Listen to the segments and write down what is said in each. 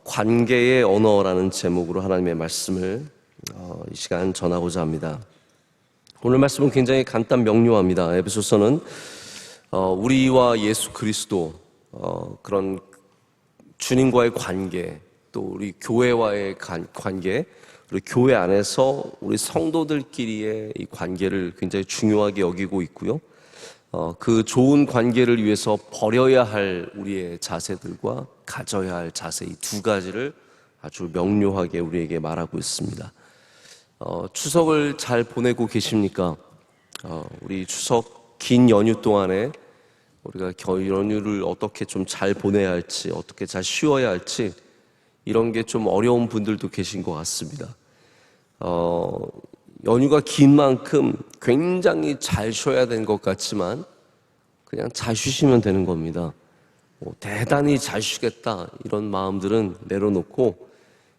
관계의 언어라는 제목으로 하나님의 말씀을 이 시간 전하고자 합니다. 오늘 말씀은 굉장히 간단 명료합니다. 에베소서는 우리와 예수 그리스도 그런 주님과의 관계, 또 우리 교회와의 관계, 우리 교회 안에서 우리 성도들끼리의 이 관계를 굉장히 중요하게 여기고 있고요. 그 좋은 관계를 위해서 버려야 할 우리의 자세들과 가져야 할 자세, 이 두 가지를 아주 명료하게 우리에게 말하고 있습니다. 추석을 잘 보내고 계십니까? 우리 추석 긴 연휴 동안에 우리가 연휴를 어떻게 좀 잘 보내야 할지, 어떻게 잘 쉬어야 할지, 이런 게 좀 어려운 분들도 계신 것 같습니다. 연휴가 긴 만큼 굉장히 잘 쉬어야 되는 것 같지만 그냥 잘 쉬시면 되는 겁니다. 대단히 잘 쉬겠다 이런 마음들은 내려놓고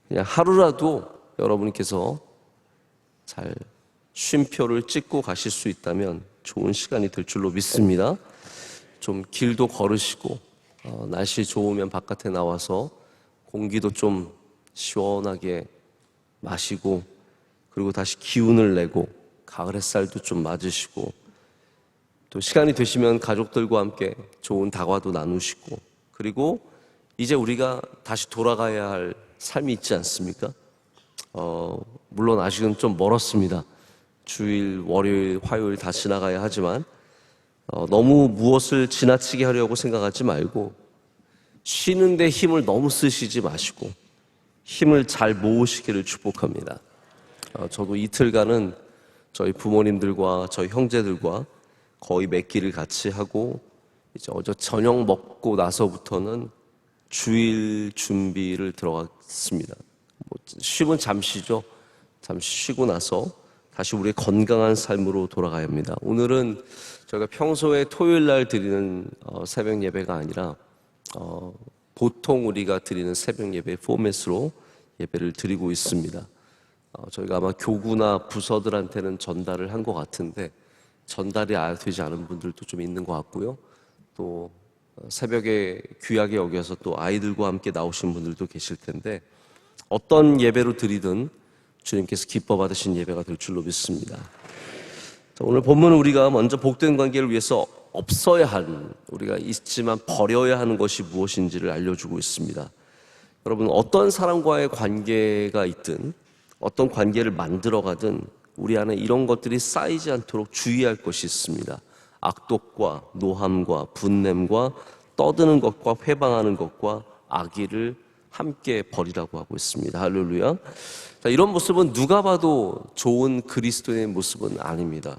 그냥 하루라도 여러분께서 잘 쉼표를 찍고 가실 수 있다면 좋은 시간이 될 줄로 믿습니다. 좀 길도 걸으시고 날씨 좋으면 바깥에 나와서 공기도 좀 시원하게 마시고, 그리고 다시 기운을 내고 가을 햇살도 좀 맞으시고, 또 시간이 되시면 가족들과 함께 좋은 다과도 나누시고, 그리고 이제 우리가 다시 돌아가야 할 삶이 있지 않습니까? 물론 아직은 좀 멀었습니다. 주일, 월요일, 화요일 다 지나가야 하지만 너무 무엇을 지나치게 하려고 생각하지 말고 쉬는데 힘을 너무 쓰시지 마시고 힘을 잘 모으시기를 축복합니다. 저도 이틀간은 저희 부모님들과 저희 형제들과 거의 몇 끼를 같이 하고, 이제 어제 저녁 먹고 나서부터는 주일 준비를 들어갔습니다. 쉼은 잠시죠. 잠시 쉬고 나서 다시 우리의 건강한 삶으로 돌아가야 합니다. 오늘은 저희가 평소에 토요일 날 드리는 새벽 예배가 아니라 보통 우리가 드리는 새벽 예배 포맷으로 예배를 드리고 있습니다. 저희가 아마 교구나 부서들한테는 전달을 한 것 같은데 전달이 되지 않은 분들도 좀 있는 것 같고요. 또 새벽에 귀하게 여겨서 또 아이들과 함께 나오신 분들도 계실 텐데 어떤 예배로 드리든 주님께서 기뻐 받으신 예배가 될 줄로 믿습니다. 오늘 본문은 우리가 먼저 복된 관계를 위해서 없어야 하는, 우리가 있지만 버려야 하는 것이 무엇인지를 알려주고 있습니다. 여러분, 어떤 사람과의 관계가 있든 어떤 관계를 만들어가든 우리 안에 이런 것들이 쌓이지 않도록 주의할 것이 있습니다. 악독과 노함과 분냄과 떠드는 것과 회방하는 것과 악의를 함께 버리라고 하고 있습니다. 할렐루야. 자, 이런 모습은 누가 봐도 좋은 그리스도의 모습은 아닙니다.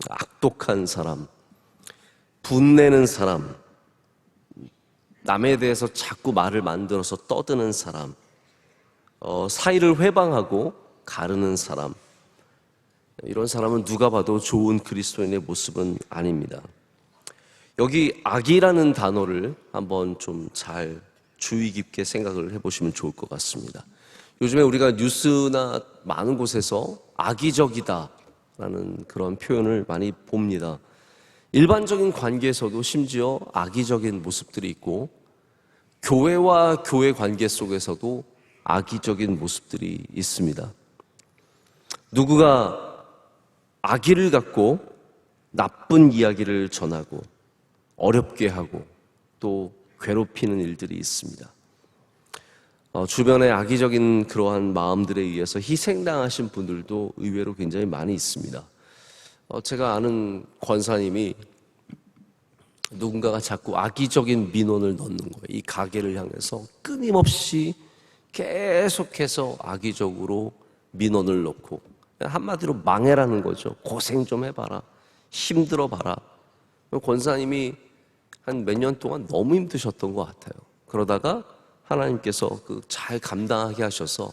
악독한 사람, 분내는 사람, 남에 대해서 자꾸 말을 만들어서 떠드는 사람, 사이를 회방하고 가르는 사람, 이런 사람은 누가 봐도 좋은 그리스도인의 모습은 아닙니다. 여기 악이라는 단어를 한번 좀 잘 주의 깊게 생각을 해보시면 좋을 것 같습니다. 요즘에 우리가 뉴스나 많은 곳에서 악의적이다라는 그런 표현을 많이 봅니다. 일반적인 관계에서도 심지어 악의적인 모습들이 있고, 교회와 교회 관계 속에서도 악의적인 모습들이 있습니다. 누구가 악의를 갖고 나쁜 이야기를 전하고 어렵게 하고 또 괴롭히는 일들이 있습니다. 주변에 악의적인 그러한 마음들에 의해서 희생당하신 분들도 의외로 굉장히 많이 있습니다. 제가 아는 권사님이 누군가가 자꾸 악의적인 민원을 넣는 거예요. 이 가게를 향해서 끊임없이 계속해서 악의적으로 민원을 넣고, 한마디로 망해라는 거죠. 고생 좀 해봐라, 힘들어 봐라. 권사님이 한 몇 년 동안 너무 힘드셨던 것 같아요. 그러다가 하나님께서 잘 감당하게 하셔서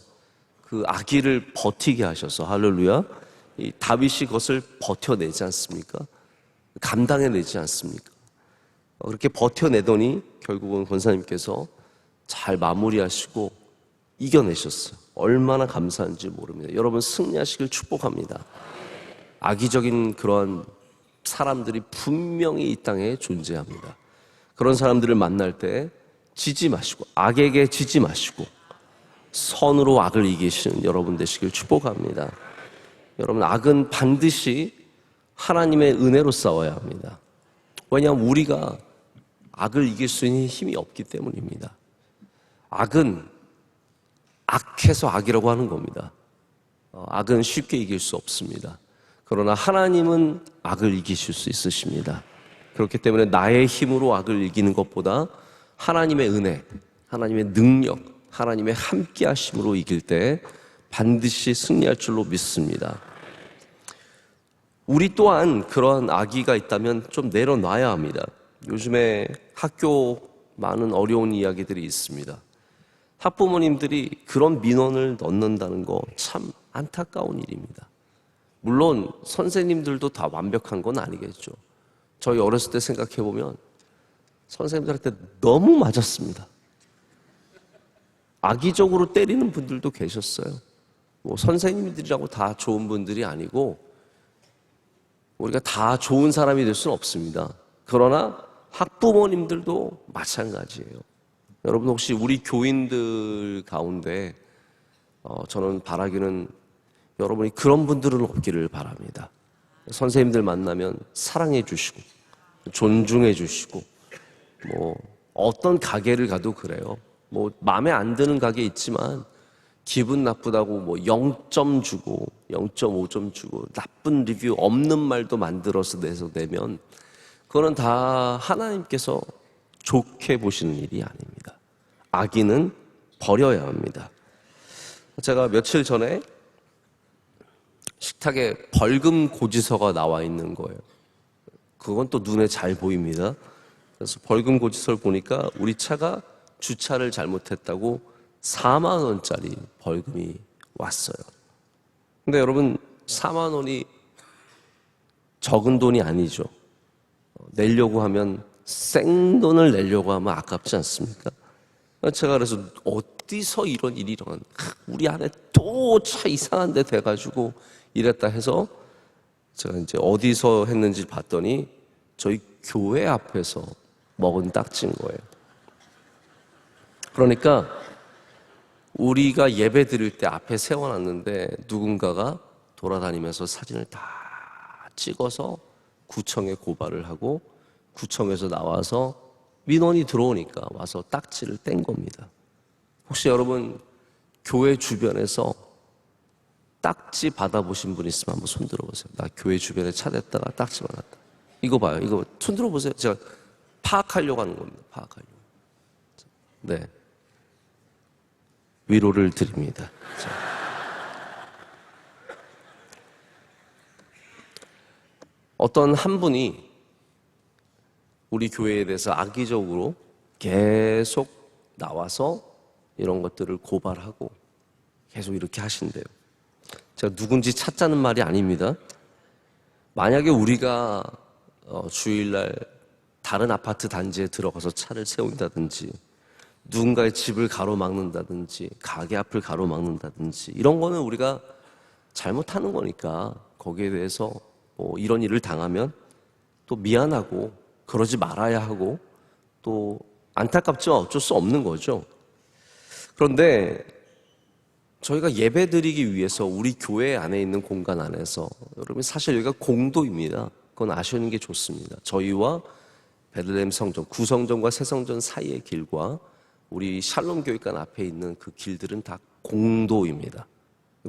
그 악의를 버티게 하셔서, 할렐루야, 이 다윗이 그것을 버텨내지 않습니까? 감당해내지 않습니까? 그렇게 버텨내더니 결국은 권사님께서 잘 마무리하시고 이겨내셨어요. 얼마나 감사한지 모릅니다. 여러분, 승리하시길 축복합니다. 악의적인 그런 사람들이 분명히 이 땅에 존재합니다. 그런 사람들을 만날 때 지지 마시고, 악에게 지지 마시고 선으로 악을 이기시는 여러분 되시길 축복합니다. 여러분, 악은 반드시 하나님의 은혜로 싸워야 합니다. 왜냐하면 우리가 악을 이길 수 있는 힘이 없기 때문입니다. 악은 악해서 악이라고 하는 겁니다. 악은 쉽게 이길 수 없습니다. 그러나 하나님은 악을 이기실 수 있으십니다. 그렇기 때문에 나의 힘으로 악을 이기는 것보다 하나님의 은혜, 하나님의 능력, 하나님의 함께 하심으로 이길 때 반드시 승리할 줄로 믿습니다. 우리 또한 그러한 악의가 있다면 좀 내려놔야 합니다. 요즘에 학교 많은 어려운 이야기들이 있습니다. 학부모님들이 그런 민원을 넣는다는 거 참 안타까운 일입니다. 물론 선생님들도 다 완벽한 건 아니겠죠. 저희 어렸을 때 생각해보면 선생님들한테 너무 맞았습니다. 악의적으로 때리는 분들도 계셨어요. 뭐 선생님들이라고 다 좋은 분들이 아니고 우리가 다 좋은 사람이 될 수는 없습니다. 그러나 학부모님들도 마찬가지예요. 여러분, 혹시 우리 교인들 가운데 저는 바라기는 여러분이 그런 분들은 없기를 바랍니다. 선생님들 만나면 사랑해 주시고 존중해 주시고, 뭐 어떤 가게를 가도 그래요. 뭐 마음에 안 드는 가게 있지만 기분 나쁘다고 뭐 0점 주고 0.5점 주고 나쁜 리뷰 없는 말도 만들어서 내면 그거는 다 하나님께서 좋게 보시는 일이 아닙니다. 악의는 버려야 합니다. 제가 며칠 전에 식탁에 벌금 고지서가 나와 있는 거예요. 그건 또 눈에 잘 보입니다. 그래서 벌금 고지서를 보니까 우리 차가 주차를 잘못했다고 4만 원짜리 벌금이 왔어요. 근데 여러분, 4만 원이 적은 돈이 아니죠. 내려고 하면, 생돈을 내려고 하면 아깝지 않습니까? 제가 그래서 어디서 이런 일이 일어난, 우리 안에 또 차 이상한 데 돼가지고 이랬다 해서 제가 이제 어디서 했는지 봤더니 저희 교회 앞에서 먹은 딱지인 거예요. 그러니까 우리가 예배 드릴 때 앞에 세워놨는데 누군가가 돌아다니면서 사진을 다 찍어서 구청에 고발을 하고 구청에서 나와서 민원이 들어오니까 와서 딱지를 뗀 겁니다. 혹시 여러분 교회 주변에서 딱지 받아보신 분 있으면 한번 손 들어보세요. 나 교회 주변에 차 댔다가 딱지 받았다. 이거 봐요. 이거 손 들어보세요. 제가 파악하려고 하는 겁니다. 파악하려고. 네. 위로를 드립니다. 자. 어떤 한 분이 우리 교회에 대해서 악의적으로 계속 나와서 이런 것들을 고발하고 계속 이렇게 하신대요. 제가 누군지 찾자는 말이 아닙니다. 만약에 우리가 주일날 다른 아파트 단지에 들어가서 차를 세운다든지 누군가의 집을 가로막는다든지 가게 앞을 가로막는다든지 이런 거는 우리가 잘못하는 거니까 거기에 대해서 뭐 이런 일을 당하면 또 미안하고 그러지 말아야 하고 또 안타깝지만 어쩔 수 없는 거죠. 그런데 저희가 예배드리기 위해서 우리 교회 안에 있는 공간 안에서, 여러분 사실 여기가 공도입니다. 그건 아시는 게 좋습니다. 저희와 베들레헴 성전, 구성전과 새성전 사이의 길과 우리 샬롬 교회관 앞에 있는 그 길들은 다 공도입니다.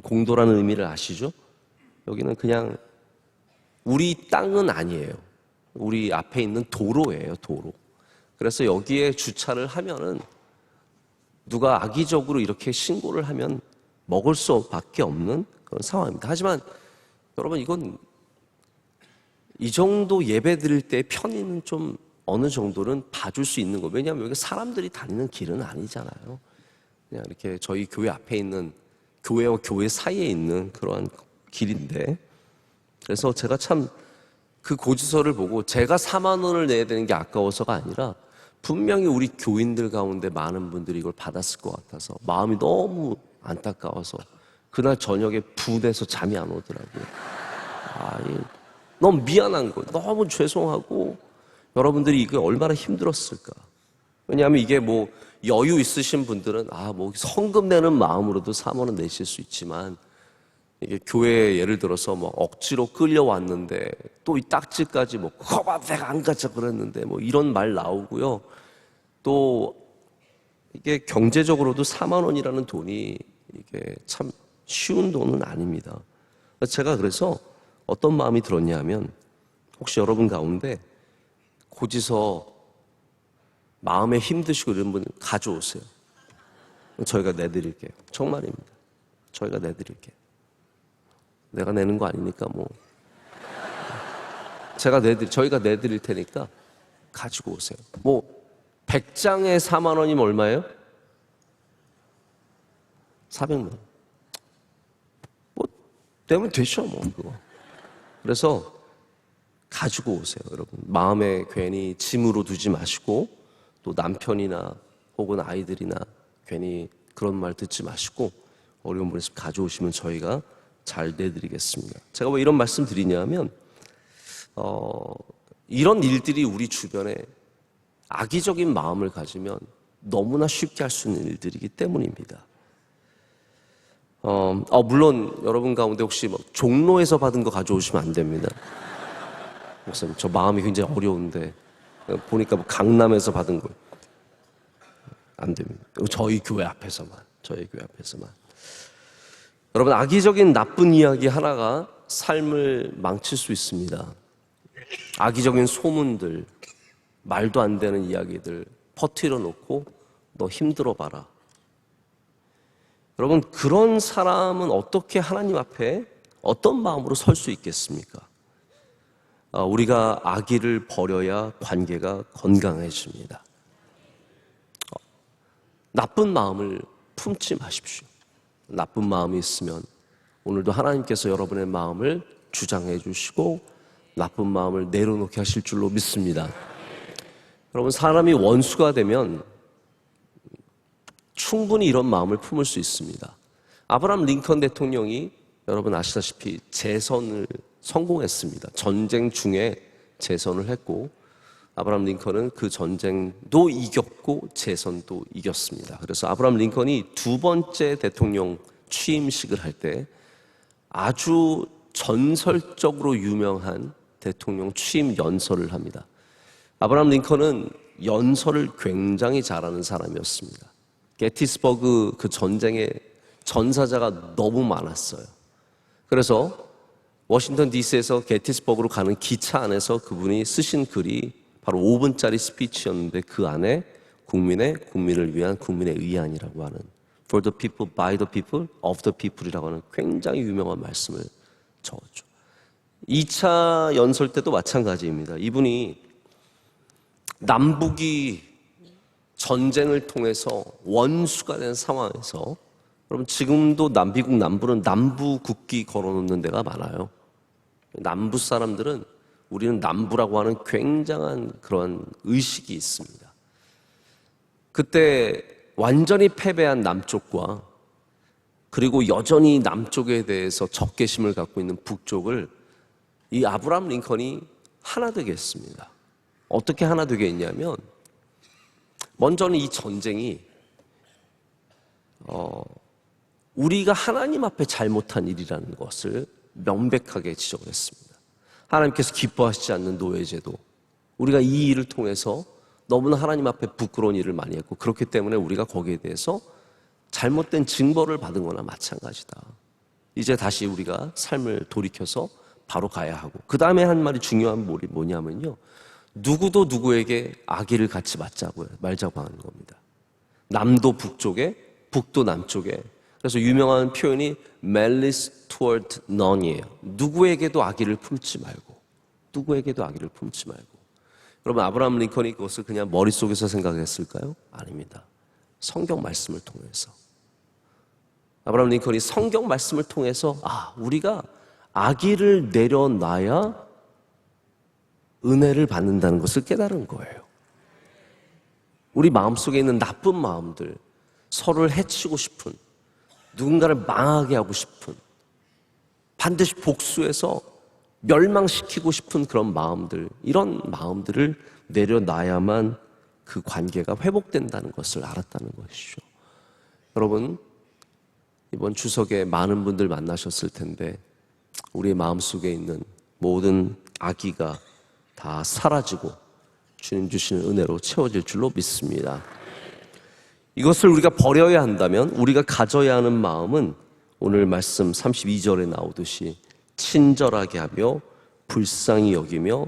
공도라는 의미를 아시죠? 여기는 그냥 우리 땅은 아니에요. 우리 앞에 있는 도로예요, 도로. 그래서 여기에 주차를 하면은 누가 악의적으로 이렇게 신고를 하면 먹을 수밖에 없는 그런 상황입니다. 하지만 여러분, 이건 이 정도 예배 드릴 때 편의는 좀 어느 정도는 봐줄 수 있는 거예요. 왜냐하면 여기 사람들이 다니는 길은 아니잖아요. 그냥 이렇게 저희 교회 앞에 있는, 교회와 교회 사이에 있는 그러한 길인데, 그래서 제가 참 그 고지서를 보고 제가 4만 원을 내야 되는 게 아까워서가 아니라 분명히 우리 교인들 가운데 많은 분들이 이걸 받았을 것 같아서 마음이 너무 안타까워서 그날 저녁에 분해서 잠이 안 오더라고요. 너무 미안한 거예요. 너무 죄송하고 여러분들이 이게 얼마나 힘들었을까. 왜냐하면 이게 뭐 여유 있으신 분들은 뭐 성금 내는 마음으로도 3만 원 내실 수 있지만, 이게 교회에 예를 들어서 뭐 억지로 끌려왔는데 또 이 딱지까지 뭐 거봐 내가 안 가자 그랬는데 뭐 이런 말 나오고요. 또 이게 경제적으로도 4만 원이라는 돈이 이게 참 쉬운 돈은 아닙니다. 제가 그래서 어떤 마음이 들었냐 하면, 혹시 여러분 가운데 고지서 마음에 힘드시고 이런 분 가져오세요. 저희가 내드릴게요. 정말입니다. 저희가 내드릴게요. 내가 내는 거 아니니까 뭐 저희가 내드릴 테니까 가지고 오세요. 뭐 100장에 4만 원이면 얼마예요? 400만 원. 뭐 내면 되죠 뭐 그거. 그래서 가지고 오세요 여러분. 마음에 괜히 짐으로 두지 마시고, 또 남편이나 혹은 아이들이나 괜히 그런 말 듣지 마시고 어려운 분에서 가져오시면 저희가 잘 내드리겠습니다. 제가 왜 이런 말씀 드리냐면, 이런 일들이 우리 주변에 악의적인 마음을 가지면 너무나 쉽게 할 수 있는 일들이기 때문입니다. 물론 여러분 가운데 혹시 뭐 종로에서 받은 거 가져오시면 안 됩니다. 목사님, 저 마음이 굉장히 어려운데 보니까 뭐 강남에서 받은 거 안 됩니다. 저희 교회 앞에서만. 여러분, 악의적인 나쁜 이야기 하나가 삶을 망칠 수 있습니다. 악의적인 소문들, 말도 안 되는 이야기들 퍼뜨려 놓고 너 힘들어 봐라. 여러분, 그런 사람은 어떻게 하나님 앞에 어떤 마음으로 설 수 있겠습니까? 우리가 악의를 버려야 관계가 건강해집니다. 나쁜 마음을 품지 마십시오. 나쁜 마음이 있으면 오늘도 하나님께서 여러분의 마음을 주장해 주시고 나쁜 마음을 내려놓게 하실 줄로 믿습니다. 여러분, 사람이 원수가 되면 충분히 이런 마음을 품을 수 있습니다. 아브라함 링컨 대통령이 여러분 아시다시피 재선을 성공했습니다. 전쟁 중에 재선을 했고, 아브라함 링컨은 그 전쟁도 이겼고 재선도 이겼습니다. 그래서 아브라함 링컨이 두 번째 대통령 취임식을 할 때 아주 전설적으로 유명한 대통령 취임 연설을 합니다. 아브라함 링컨은 연설을 굉장히 잘하는 사람이었습니다. 게티스버그 그 전쟁에 전사자가 너무 많았어요. 그래서 워싱턴 DC에서 게티스버그로 가는 기차 안에서 그분이 쓰신 글이 바로 5분짜리 스피치였는데, 그 안에 국민을 위한 국민의 의안이라고 하는 For the people, by the people, of the people이라고 하는 굉장히 유명한 말씀을 적었죠. 2차 연설 때도 마찬가지입니다. 이분이 남북이 전쟁을 통해서 원수가 된 상황에서, 여러분 지금도 미국 남부는 남부 국기 걸어놓는 데가 많아요. 남부 사람들은, 우리는 남부라고 하는 굉장한 그런 의식이 있습니다. 그때 완전히 패배한 남쪽과, 그리고 여전히 남쪽에 대해서 적개심을 갖고 있는 북쪽을 이 아브라함 링컨이 하나 되게 했습니다. 어떻게 하나 되게 했냐면, 먼저는 이 전쟁이 우리가 하나님 앞에 잘못한 일이라는 것을 명백하게 지적을 했습니다. 하나님께서 기뻐하시지 않는 노예제도, 우리가 이 일을 통해서 너무나 하나님 앞에 부끄러운 일을 많이 했고, 그렇기 때문에 우리가 거기에 대해서 잘못된 징벌을 받은 거나 마찬가지다. 이제 다시 우리가 삶을 돌이켜서 바로 가야 하고, 그 다음에 한 말이 중요한 말이 뭐냐면요, 누구도 누구에게 악의를 같이 말자고 하는 겁니다. 남도 북쪽에, 북도 남쪽에. 그래서 유명한 표현이 malice toward none이에요. 누구에게도 악의를 품지 말고. 여러분, 아브라함 링컨이 그것을 그냥 머릿속에서 생각했을까요? 아닙니다. 성경 말씀을 통해서. 아브라함 링컨이 성경 말씀을 통해서 우리가 악의를 내려놔야 은혜를 받는다는 것을 깨달은 거예요. 우리 마음속에 있는 나쁜 마음들, 서로를 해치고 싶은, 누군가를 망하게 하고 싶은, 반드시 복수해서 멸망시키고 싶은 그런 마음들, 이런 마음들을 내려놔야만 그 관계가 회복된다는 것을 알았다는 것이죠. 여러분, 이번 추석에 많은 분들 만나셨을 텐데 우리의 마음속에 있는 모든 악의가 다 사라지고 주님 주시는 은혜로 채워질 줄로 믿습니다. 이것을 우리가 버려야 한다면 우리가 가져야 하는 마음은 오늘 말씀 32절에 나오듯이 친절하게 하며 불쌍히 여기며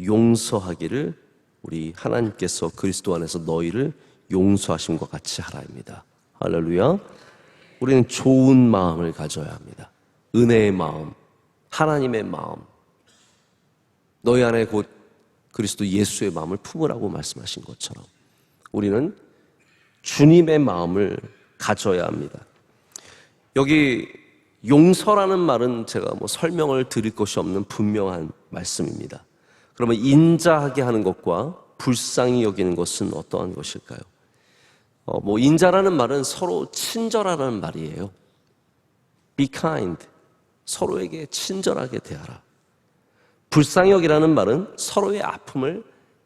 용서하기를 우리 하나님께서 그리스도 안에서 너희를 용서하심과 같이 하라입니다. 할렐루야. 우리는 좋은 마음을 가져야 합니다. 은혜의 마음, 하나님의 마음, 너희 안에 곧 그리스도 예수의 마음을 품으라고 말씀하신 것처럼 우리는 주님의 마음을 가져야 합니다. 여기 용서라는 말은 제가 설명을 드릴 것이 없는 분명한 말씀입니다. 그러면 인자하게 하는 것과 불쌍히 여기는 것은 어떠한 것일까요? 인자라는 말은 서로 친절하라는 말이에요. Be kind. 서로에게 친절하게 대하라. 불쌍히 여기라는 말은 서로의 아픔을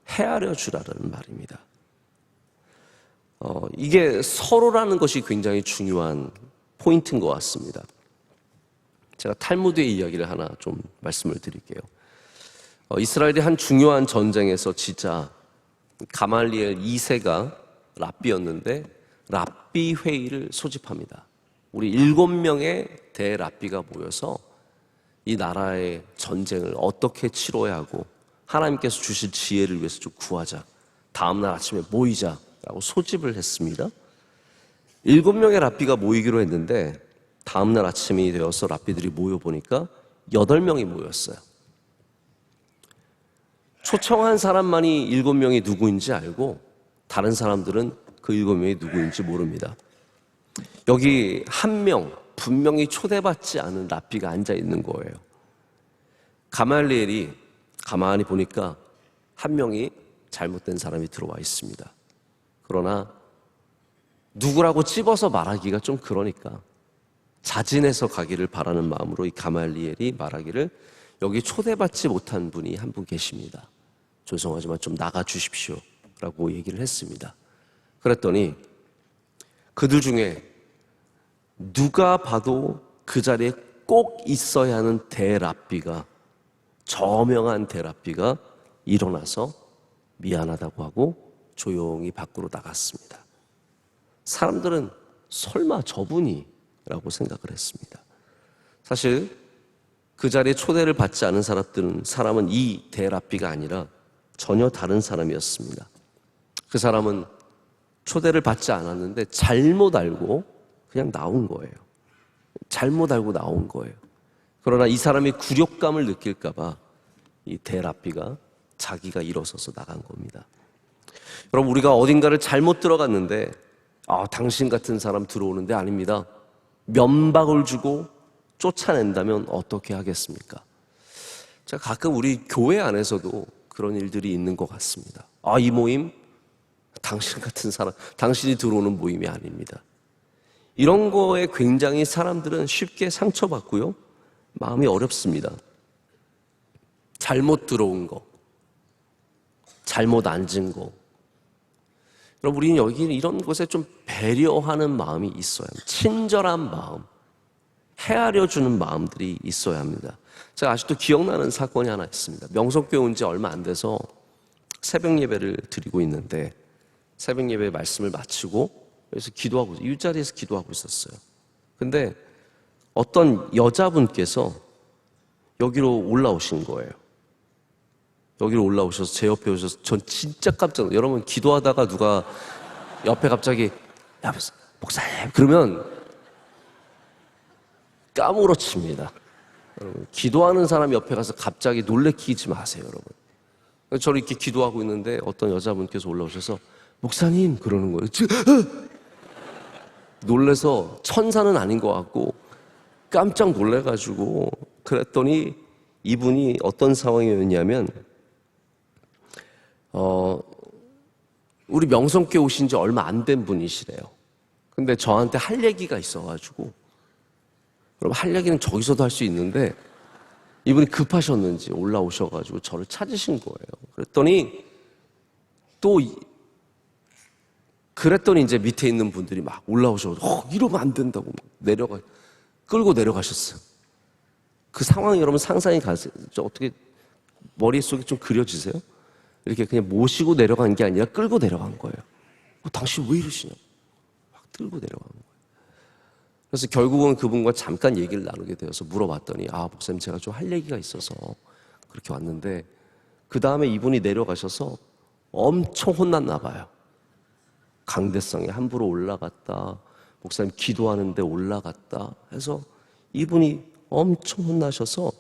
헤아려 주라는 말입니다. 이게 서로라는 것이 굉장히 중요한 포인트인 것 같습니다. 제가 탈무드의 이야기를 하나 좀 말씀을 드릴게요. 이스라엘의 한 중요한 전쟁에서 진짜 가말리엘 2세가 랍비였는데 랍비 회의를 소집합니다. 우리 7명의 대랍비가 모여서 이 나라의 전쟁을 어떻게 치러야 하고 하나님께서 주실 지혜를 위해서 좀 구하자. 다음날 아침에 모이자라고 소집을 했습니다. 7명의 랍비가 모이기로 했는데 다음날 아침이 되어서 랍비들이 모여보니까 8명이 모였어요. 초청한 사람만이 7명이 누구인지 알고 다른 사람들은 그 7명이 누구인지 모릅니다. 여기 한 명 분명히 초대받지 않은 랍비가 앉아있는 거예요. 가말리엘이 가만히 보니까 한 명이 잘못된 사람이 들어와 있습니다. 그러나 누구라고 찝어서 말하기가 좀 그러니까 자진해서 가기를 바라는 마음으로 이 가말리엘이 말하기를 여기 초대받지 못한 분이 한 분 계십니다. 죄송하지만 좀 나가 주십시오 라고 얘기를 했습니다. 그랬더니 그들 중에 누가 봐도 그 자리에 꼭 있어야 하는 대랍비가, 저명한 대랍비가 일어나서 미안하다고 하고 조용히 밖으로 나갔습니다. 사람들은 설마 저분이? 라고 생각을 했습니다. 사실 그 자리에 초대를 받지 않은 사람은 이 대랍비가 아니라 전혀 다른 사람이었습니다. 그 사람은 초대를 받지 않았는데 잘못 알고 그냥 나온 거예요. 잘못 알고 나온 거예요. 그러나 이 사람이 굴욕감을 느낄까 봐 이 대랍비가 자기가 일어서서 나간 겁니다. 여러분, 우리가 어딘가를 잘못 들어갔는데 당신 같은 사람 들어오는데 아닙니다. 면박을 주고 쫓아낸다면 어떻게 하겠습니까? 제가 가끔 우리 교회 안에서도 그런 일들이 있는 것 같습니다. 이 모임 당신 같은 사람, 당신이 들어오는 모임이 아닙니다. 이런 거에 굉장히 사람들은 쉽게 상처받고요, 마음이 어렵습니다. 잘못 들어온 거, 잘못 앉은 거. 여러분, 우리는 여기 이런 것에 좀 배려하는 마음이 있어야 합니다. 친절한 마음, 헤아려주는 마음들이 있어야 합니다. 제가 아직도 기억나는 사건이 하나 있습니다. 명성교회 온 지 얼마 안 돼서 새벽 예배를 드리고 있는데 새벽 예배 말씀을 마치고 그래서 이 자리에서 기도하고 있었어요. 근데 어떤 여자분께서 여기로 올라오신 거예요. 여기로 올라오셔서 제 옆에 오셔서 전 진짜 깜짝 놀랐어요. 여러분, 기도하다가 누가 옆에 갑자기 야 목사님 그러면 까무러칩니다. 여러분, 기도하는 사람 옆에 가서 갑자기 놀래키지 마세요, 여러분. 저를 이렇게 기도하고 있는데 어떤 여자분께서 올라오셔서 목사님 그러는 거예요. 놀래서 천사는 아닌 것 같고 깜짝 놀래가지고 그랬더니 이분이 어떤 상황이었냐면 우리 명성교회 오신 지 얼마 안 된 분이시래요. 근데 저한테 할 얘기가 있어가지고, 그럼 할 얘기는 저기서도 할 수 있는데 이분이 급하셨는지 올라오셔가지고 저를 찾으신 거예요. 그랬더니 또 그랬더니 이제 밑에 있는 분들이 막 올라오셔서 이러면 안 된다고 막 끌고 내려가셨어요. 그 상황이 여러분 상상이 가세요? 어떻게 머릿속에 좀 그려지세요? 이렇게 그냥 모시고 내려간 게 아니라 끌고 내려간 거예요. 당신 왜 이러시냐? 막 끌고 내려간 거예요. 그래서 결국은 그분과 잠깐 얘기를 나누게 되어서 물어봤더니 목사님 제가 좀 할 얘기가 있어서 그렇게 왔는데 그 다음에 이분이 내려가셔서 엄청 혼났나 봐요. 강대상에 함부로 올라갔다. 목사님 기도하는데 올라갔다 해서 이분이 엄청 혼나셔서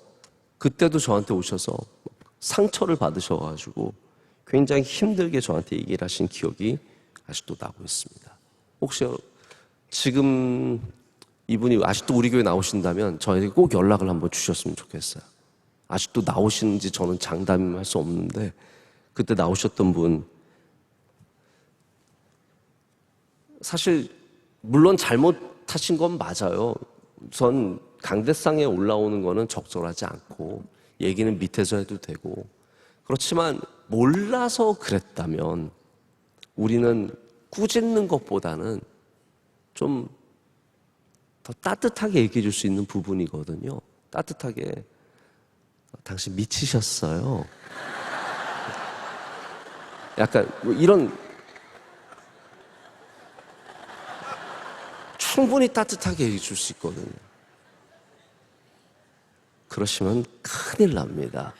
그때도 저한테 오셔서 상처를 받으셔가지고 굉장히 힘들게 저한테 얘기를 하신 기억이 아직도 나고 있습니다. 혹시 지금 이분이 아직도 우리 교회 나오신다면 저에게 꼭 연락을 한번 주셨으면 좋겠어요. 아직도 나오시는지 저는 장담할 수 없는데 그때 나오셨던 분 사실 물론 잘못하신 건 맞아요. 전 강대상에 올라오는 거는 적절하지 않고 얘기는 밑에서 해도 되고 그렇지만 몰라서 그랬다면 우리는 꾸짖는 것보다는 좀 더 따뜻하게 얘기해 줄 수 있는 부분이거든요. 따뜻하게 당신 미치셨어요. 약간 뭐 이런 충분히 따뜻하게 얘기해 줄 수 있거든요. 그러시면 큰일 납니다.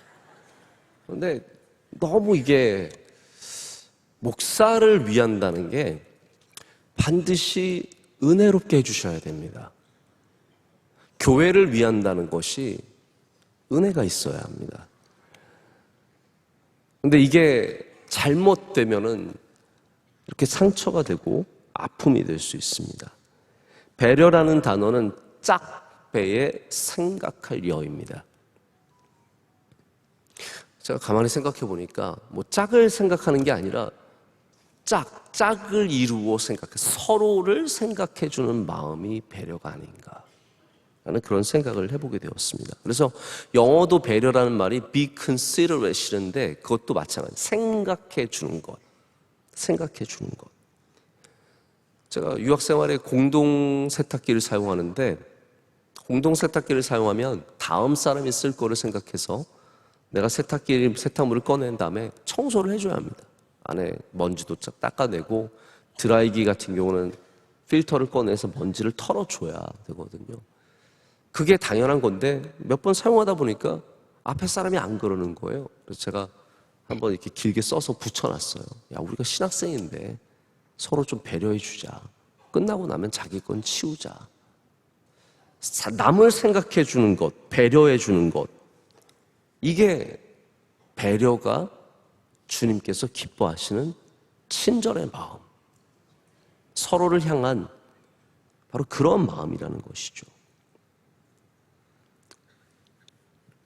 그런데 너무 이게 목사를 위한다는 게 반드시 은혜롭게 해주셔야 됩니다. 교회를 위한다는 것이 은혜가 있어야 합니다. 그런데 이게 잘못되면은 이렇게 상처가 되고 아픔이 될 수 있습니다. 배려라는 단어는 짝배의 생각할 여입니다. 제가 가만히 생각해 보니까 뭐 짝을 생각하는 게 아니라 짝을 이루어 서로를 생각해 주는 마음이 배려가 아닌가 라는 그런 생각을 해보게 되었습니다. 그래서 영어도 배려라는 말이 be consideratein데 그것도 마찬가지 생각해 주는 것. 제가 유학 생활에 공동 세탁기를 사용하는데 공동 세탁기를 사용하면 다음 사람이 쓸 거를 생각해서 내가 세탁물을 꺼낸 다음에 청소를 해줘야 합니다. 안에 먼지도 닦아내고 드라이기 같은 경우는 필터를 꺼내서 먼지를 털어줘야 되거든요. 그게 당연한 건데 몇 번 사용하다 보니까 앞에 사람이 안 그러는 거예요. 그래서 제가 한번 이렇게 길게 써서 붙여놨어요. 야, 우리가 신학생인데 서로 좀 배려해 주자. 끝나고 나면 자기 건 치우자. 남을 생각해 주는 것, 배려해 주는 것. 이게 배려가 주님께서 기뻐하시는 친절의 마음. 서로를 향한 바로 그런 마음이라는 것이죠.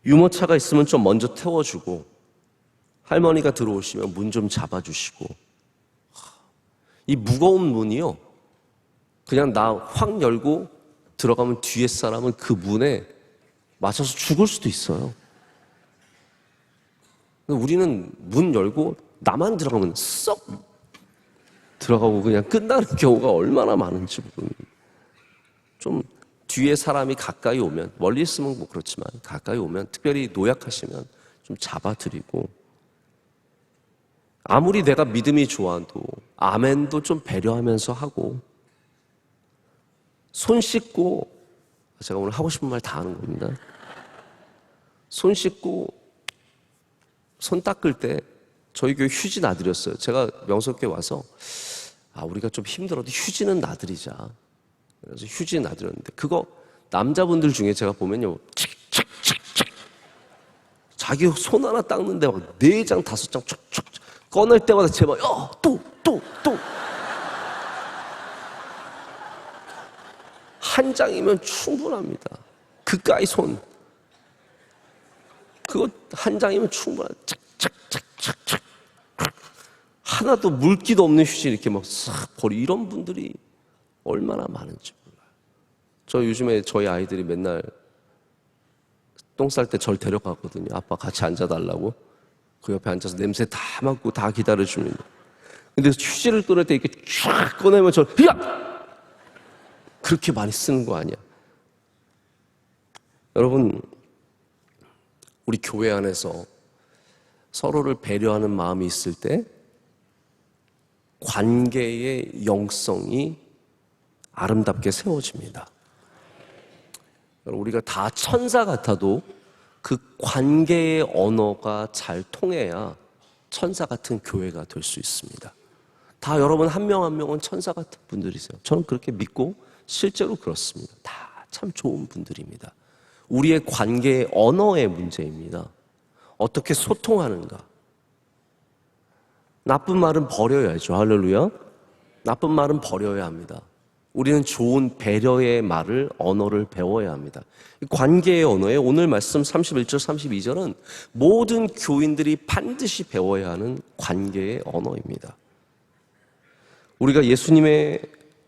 유모차가 있으면 좀 먼저 태워주고 할머니가 들어오시면 문 좀 잡아주시고 이 무거운 문이요 그냥 나 확 열고 들어가면 뒤에 사람은 그 문에 맞춰서 죽을 수도 있어요. 우리는 문 열고 나만 들어가면 썩 들어가고 그냥 끝나는 경우가 얼마나 많은지 모릅니다. 좀 뒤에 사람이 가까이 오면 멀리 있으면 뭐 그렇지만 가까이 오면 특별히 노약하시면 좀 잡아드리고 아무리 내가 믿음이 좋아도 아멘도 좀 배려하면서 하고 손 씻고 제가 오늘 하고 싶은 말 다 하는 겁니다. 손 씻고 손 닦을 때 저희 교회 휴지 놔드렸어요. 제가 명석교회 와서 우리가 좀 힘들어도 휴지는 놔드리자. 그래서 휴지 놔드렸는데 그거 남자분들 중에 제가 보면요 자기 손 하나 닦는데 막 4장 5장 촉촉 꺼낼 때마다 제발 또 한 장이면 충분합니다. 그까이 손 그거 한 장이면 충분하다. 착착착착착 하나도 물기도 없는 휴지 이렇게 막 싹 버리 이런 분들이 얼마나 많은지 몰라요. 저 요즘에 저희 아이들이 맨날 똥 쌀 때 절 데려가거든요. 아빠 같이 앉아달라고. 그 옆에 앉아서 냄새 다 맡고 다 기다려줍니다. 근데 휴지를 꺼낼 때 이렇게 쫙 꺼내면 야! 그렇게 많이 쓰는 거 아니야. 여러분, 우리 교회 안에서 서로를 배려하는 마음이 있을 때 관계의 영성이 아름답게 세워집니다. 우리가 다 천사 같아도 그 관계의 언어가 잘 통해야 천사 같은 교회가 될 수 있습니다. 다 여러분 한 명 한 명은 천사 같은 분들이세요. 저는 그렇게 믿고 실제로 그렇습니다. 다 참 좋은 분들입니다. 우리의 관계의 언어의 문제입니다. 어떻게 소통하는가. 나쁜 말은 버려야죠. 할렐루야. 나쁜 말은 버려야 합니다. 우리는 좋은 배려의 말을, 언어를 배워야 합니다. 관계의 언어에 오늘 말씀 31절, 32절은 모든 교인들이 반드시 배워야 하는 관계의 언어입니다. 우리가 예수님의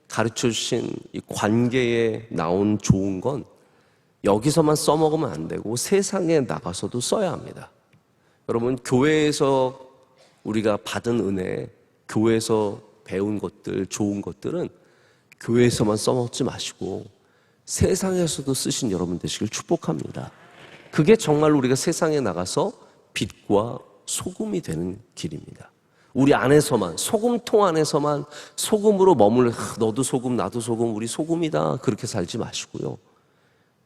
가르쳐 주신 이 관계에 나온 좋은 건 여기서만 써먹으면 안 되고 세상에 나가서도 써야 합니다. 여러분, 교회에서 우리가 받은 은혜, 교회에서 배운 것들, 좋은 것들은 교회에서만 써먹지 마시고 세상에서도 쓰신 여러분 되시길 축복합니다. 그게 정말 우리가 세상에 나가서 빛과 소금이 되는 길입니다. 우리 안에서만, 소금통 안에서만 소금으로 머물러 너도 소금 나도 소금 우리 소금이다 그렇게 살지 마시고요.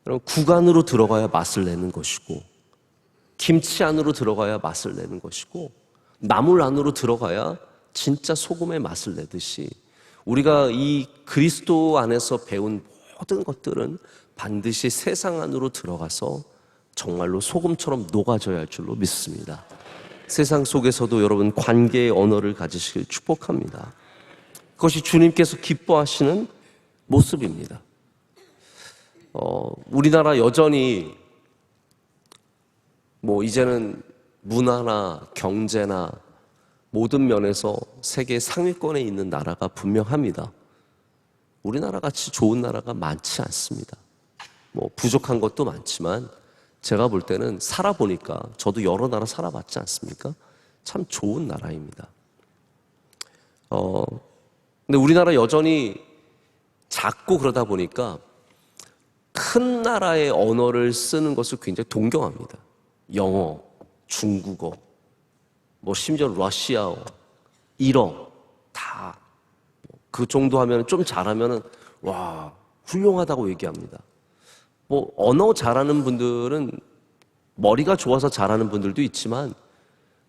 여러분, 구간으로 들어가야 맛을 내는 것이고 김치 안으로 들어가야 맛을 내는 것이고 나물 안으로 들어가야 진짜 소금의 맛을 내듯이 우리가 이 그리스도 안에서 배운 모든 것들은 반드시 세상 안으로 들어가서 정말로 소금처럼 녹아져야 할 줄로 믿습니다. 세상 속에서도 여러분 관계의 언어를 가지시길 축복합니다. 그것이 주님께서 기뻐하시는 모습입니다. 우리나라 여전히 이제는 문화나 경제나 모든 면에서 세계 상위권에 있는 나라가 분명합니다. 우리나라 같이 좋은 나라가 많지 않습니다. 부족한 것도 많지만 제가 볼 때는 살아보니까 저도 여러 나라 살아봤지 않습니까? 참 좋은 나라입니다. 근데 우리나라 여전히 작고 그러다 보니까 큰 나라의 언어를 쓰는 것을 굉장히 동경합니다. 영어, 중국어, 심지어 러시아어, 일어 다 그 정도 하면 좀 잘하면 와 훌륭하다고 얘기합니다. 언어 잘하는 분들은 머리가 좋아서 잘하는 분들도 있지만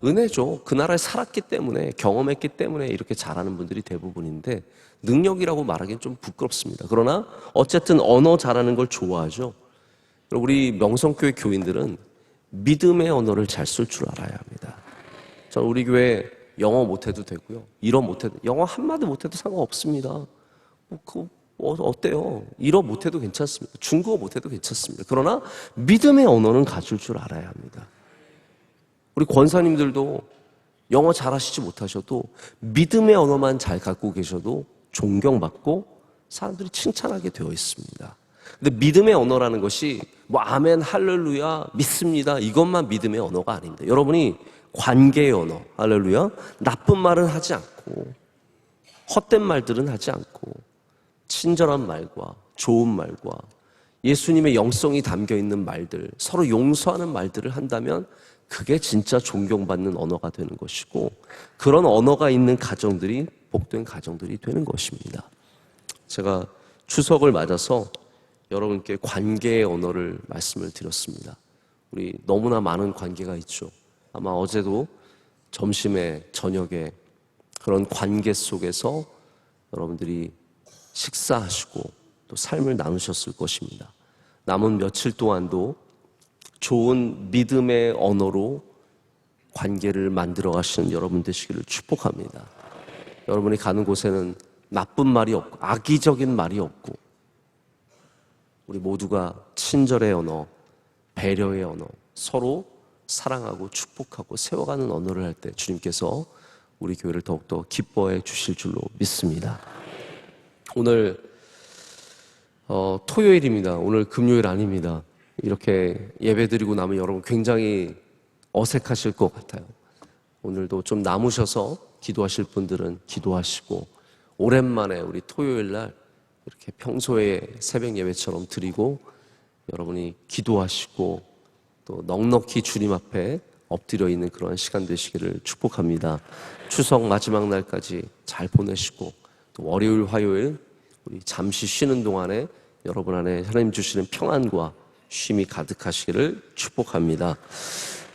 은혜죠. 그 나라에 살았기 때문에 경험했기 때문에 이렇게 잘하는 분들이 대부분인데 능력이라고 말하기는 좀 부끄럽습니다. 그러나 어쨌든 언어 잘하는 걸 좋아하죠. 우리 명성교회 교인들은 믿음의 언어를 잘 쓸 줄 알아야 합니다. 저는 우리 교회 영어 못해도 되고요. 일어 못해도, 영어 한마디 못해도 상관없습니다. 어때요? 일어 못해도 괜찮습니다. 중국어 못해도 괜찮습니다. 그러나 믿음의 언어는 가질 줄 알아야 합니다. 우리 권사님들도 영어 잘하시지 못하셔도 믿음의 언어만 잘 갖고 계셔도 존경받고 사람들이 칭찬하게 되어 있습니다. 근데 믿음의 언어라는 것이 아멘, 할렐루야, 믿습니다 이것만 믿음의 언어가 아닙니다. 여러분이 관계의 언어, 할렐루야, 나쁜 말은 하지 않고 헛된 말들은 하지 않고 친절한 말과 좋은 말과 예수님의 영성이 담겨있는 말들, 서로 용서하는 말들을 한다면 그게 진짜 존경받는 언어가 되는 것이고 그런 언어가 있는 가정들이 복된 가정들이 되는 것입니다. 제가 추석을 맞아서 여러분께 관계의 언어를 말씀을 드렸습니다. 우리 너무나 많은 관계가 있죠. 아마 어제도 점심에 저녁에 그런 관계 속에서 여러분들이 식사하시고 또 삶을 나누셨을 것입니다. 남은 며칠 동안도 좋은 믿음의 언어로 관계를 만들어 가시는 여러분 되시기를 축복합니다. 여러분이 가는 곳에는 나쁜 말이 없고 악의적인 말이 없고 우리 모두가 친절의 언어, 배려의 언어, 서로 사랑하고 축복하고 세워가는 언어를 할 때 주님께서 우리 교회를 더욱더 기뻐해 주실 줄로 믿습니다. 오늘 토요일입니다. 오늘 금요일 아닙니다. 이렇게 예배드리고 나면 여러분 굉장히 어색하실 것 같아요. 오늘도 좀 남으셔서 기도하실 분들은 기도하시고, 오랜만에 우리 토요일 날 이렇게 평소에 새벽 예배처럼 드리고 여러분이 기도하시고 또 넉넉히 주님 앞에 엎드려 있는 그런 시간 되시기를 축복합니다. 추석 마지막 날까지 잘 보내시고 또 월요일, 화요일 우리 잠시 쉬는 동안에 여러분 안에 하나님 주시는 평안과 쉼이 가득하시기를 축복합니다.